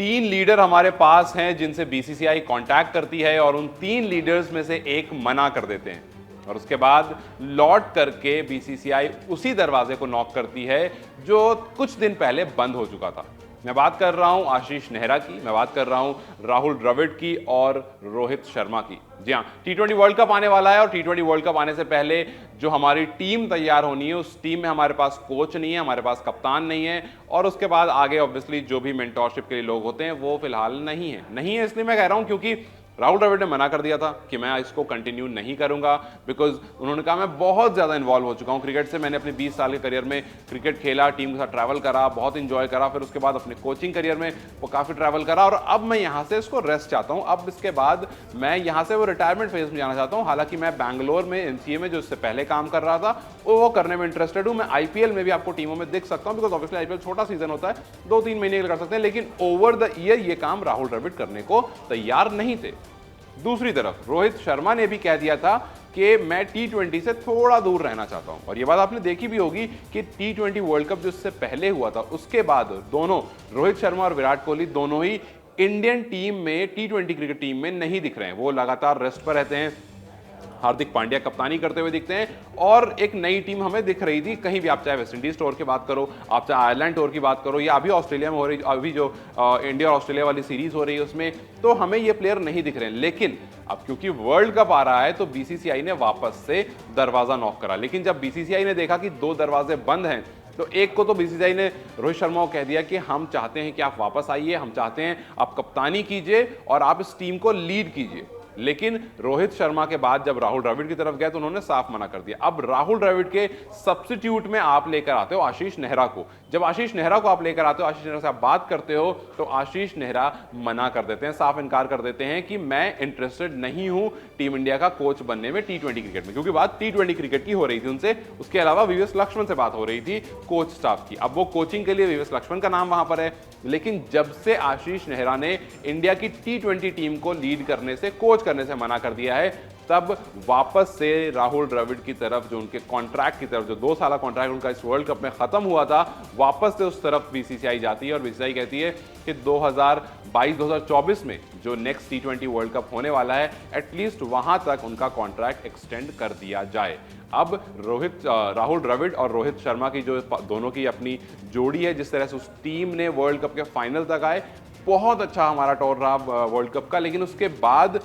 3 leader हमारे पास हैं जिनसे बीसीसीआई कांटेक्ट करती है और उन 3 लीडर्स में से एक मना कर देते हैं और उसके बाद लौट करके बीसीसीआई उसी दरवाजे को नॉक करती है जो कुछ दिन पहले बंद हो चुका था। मैं बात कर रहा हूं आशीष नेहरा की, मैं बात कर रहा हूं राहुल द्रविड़ की और रोहित शर्मा की। जी हां, टी20 वर्ल्ड कप आने वाला है और टी20 वर्ल्ड कप आने से पहले जो हमारी टीम तैयार होनी है उस टीम में हमारे पास कोच नहीं है, हमारे पास कप्तान नहीं है और उसके बाद आगे ऑब्वियसली जो भी मेंटोरशिप के लिए लोग होते हैं वो फिलहाल नहीं है इसलिए मैं कह रहा हूं क्योंकि राहुल द्रविड़ ने मना कर दिया था कि मैं इसको कंटिन्यू नहीं करूंगा बिकॉज उन्होंने कहा मैं बहुत ज़्यादा इन्वॉल्व हो चुका हूं क्रिकेट से। मैंने अपने 20 साल के करियर में क्रिकेट खेला, टीम के साथ ट्रैवल करा, बहुत इंजॉय करा, फिर उसके बाद अपने कोचिंग करियर में वो काफ़ी ट्रैवल करा और अब मैं यहाँ से इसको रेस्ट चाहता हूँ। अब इसके बाद मैं यहाँ से वो रिटायरमेंट फेज में जाना चाहता हूँ। हालांकि मैं बैंगलोर में एनसीए में जो इससे पहले काम कर रहा था वो करने में इंटरेस्टेड हूँ। मैं आईपीएल में भी आपको टीमों में देख सकता हूँ बिकॉज ऑब्वियसली आईपीएल छोटा सीजन होता है, 2-3 महीने के लिए कर सकते हैं, लेकिन ओवर द ईयर ये काम राहुल द्रविड़ करने को तैयार नहीं थे। दूसरी तरफ रोहित शर्मा ने भी कह दिया था कि मैं टी20 से थोड़ा दूर रहना चाहता हूं और ये बात आपने देखी भी होगी कि टी20 वर्ल्ड कप जो इससे पहले हुआ था उसके बाद दोनों रोहित शर्मा और विराट कोहली दोनों ही इंडियन टीम में टी20 क्रिकेट टीम में नहीं दिख रहे हैं। वो लगातार रेस्ट पर रहते हैं। हार्दिक पांड्या कप्तानी करते हुए दिखते हैं और एक नई टीम हमें दिख रही थी कहीं भी, आप चाहे वेस्ट इंडीज टूर की बात करो, आप चाहे आयरलैंड टूर की बात करो या अभी ऑस्ट्रेलिया में हो रही, अभी जो इंडिया और ऑस्ट्रेलिया वाली सीरीज हो रही है उसमें, तो हमें ये प्लेयर नहीं दिख रहे हैं। लेकिन अब क्योंकि वर्ल्ड कप आ रहा है तो बीसीसीआई ने वापस से दरवाजा नॉक करा, लेकिन जब बीसीसीआई ने देखा कि 2 दरवाजे बंद हैं तो एक को तो बीसीसीआई ने रोहित शर्मा को कह दिया कि हम चाहते हैं कि आप वापस आइए, हम चाहते हैं आप कप्तानी कीजिए और आप इस टीम को लीड कीजिए। लेकिन रोहित शर्मा के बाद जब राहुल द्रविड़ की तरफ गए तो उन्होंने साफ मना कर दिया। अब राहुल द्रविड़ के सब्स्टिट्यूट में आप लेकर आते हो आशीष नेहरा को। जब आशीष नेहरा को आप लेकर आते हो, आशीष नेहरा से आप बात करते हो तो आशीष नेहरा मना कर देते हैं, साफ इनकार कर देते हैं कि मैं इंटरेस्टेड नहीं हूं टीम इंडिया का कोच बनने में टी20 क्रिकेट में, क्योंकि बात टी20 क्रिकेट की हो रही थी उनसे। उसके अलावा वीवीएस लक्ष्मण से बात हो रही थी कोच स्टाफ की। अब वो कोचिंग के लिए वीवीएस लक्ष्मण का नाम वहां पर है, लेकिन जब से आशीष नेहरा ने इंडिया की टी20 टीम को लीड करने से, कोच करने से मना कर दिया है, तब वापस से राहुल द्रविड़ की तरफ, जो उनके कॉन्ट्रैक्ट की तरफ, जो 2 साल कॉन्ट्रैक्ट उनका इस वर्ल्ड कप में खत्म हुआ था, वापस से उस तरफ बीसीसीआई जाती है और बीसीसीआई कहती है कि 2022-2024 में जो नेक्स्ट टी20 वर्ल्ड कप होने वाला है एटलीस्ट वहां तक उनका कॉन्ट्रैक्ट एक्सटेंड कर दिया जाए। अब राहुल द्रविड़ और रोहित शर्मा की जो दोनों की अपनी जोड़ी है, जिस तरह से उस टीम ने वर्ल्ड कप के फाइनल तक आए, बहुत अच्छा हमारा टूर रहा वर्ल्ड कप का, लेकिन उसके बाद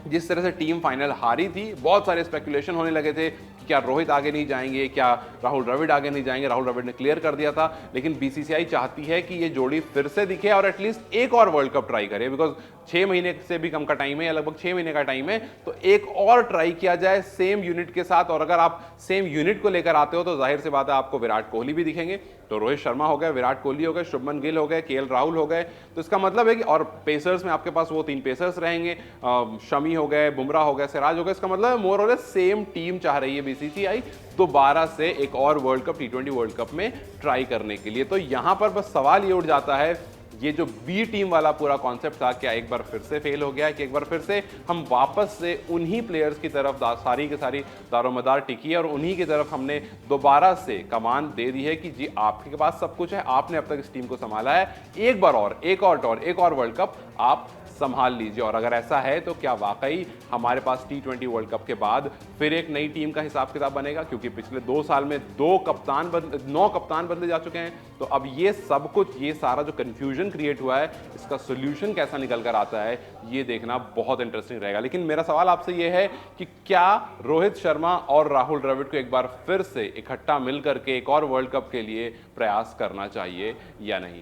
जिस तरह से टीम फाइनल हारी थी, बहुत सारे स्पेकुलेशन होने लगे थे कि क्या रोहित आगे नहीं जाएंगे, क्या राहुल द्रविड़ आगे नहीं जाएंगे। राहुल द्रविड़ ने क्लियर कर दिया था, लेकिन बीसीसीआई चाहती है कि ये जोड़ी फिर से दिखे और एटलीस्ट एक और वर्ल्ड कप ट्राई करे, बिकॉज 6 महीने से भी कम का टाइम है या लगभग 6 महीने का टाइम है, तो एक और ट्राई किया जाए सेम यूनिट के साथ। और अगर आप सेम यूनिट को लेकर आते हो तो जाहिर सी बात है आपको विराट कोहली भी दिखेंगे। तो रोहित शर्मा हो गए, विराट कोहली हो गए, शुभमन गिल हो गए, केएल राहुल हो गए, तो इसका मतलब है कि और पेसर्स में आपके पास वो 3 पेसर्स रहेंगे, शमी हो गए, बुमराह हो गए, सिराज हो गए। इसका मतलब है मोर और लेस सेम टीम चाह रही है बीसीसीआई दोबारा से एक और वर्ल्ड कप, टी20 वर्ल्ड कप में ट्राई करने के लिए। तो यहां पर बस सवाल ये उठ जाता है, ये जो बी टीम वाला पूरा कॉन्सेप्ट था, क्या एक बार फिर से फेल हो गया है कि एक बार फिर से हम वापस से उन्हीं प्लेयर्स की तरफ सारी की सारी दारोमदार टिकी है और उन्हीं की तरफ हमने दोबारा से कमान दे दी है कि जी आपके पास सब कुछ है, आपने अब तक इस टीम को संभाला है, एक बार और, एक और टूर, एक और वर्ल्ड कप आप संभाल लीजिए। और अगर ऐसा है तो क्या वाकई हमारे पास टी20 वर्ल्ड कप के बाद फिर एक नई टीम का हिसाब किताब बनेगा, क्योंकि पिछले 2 साल में 9 कप्तान बदले जा चुके हैं। तो अब ये सब कुछ, ये सारा जो कंफ्यूजन क्रिएट हुआ है, इसका सोल्यूशन कैसा निकल कर आता है, ये देखना बहुत इंटरेस्टिंग रहेगा। लेकिन मेरा सवाल आपसे ये है कि क्या रोहित शर्मा और राहुल द्रविड़ को एक बार फिर से इकट्ठा मिलकर के एक और वर्ल्ड कप के लिए प्रयास करना चाहिए या नहीं।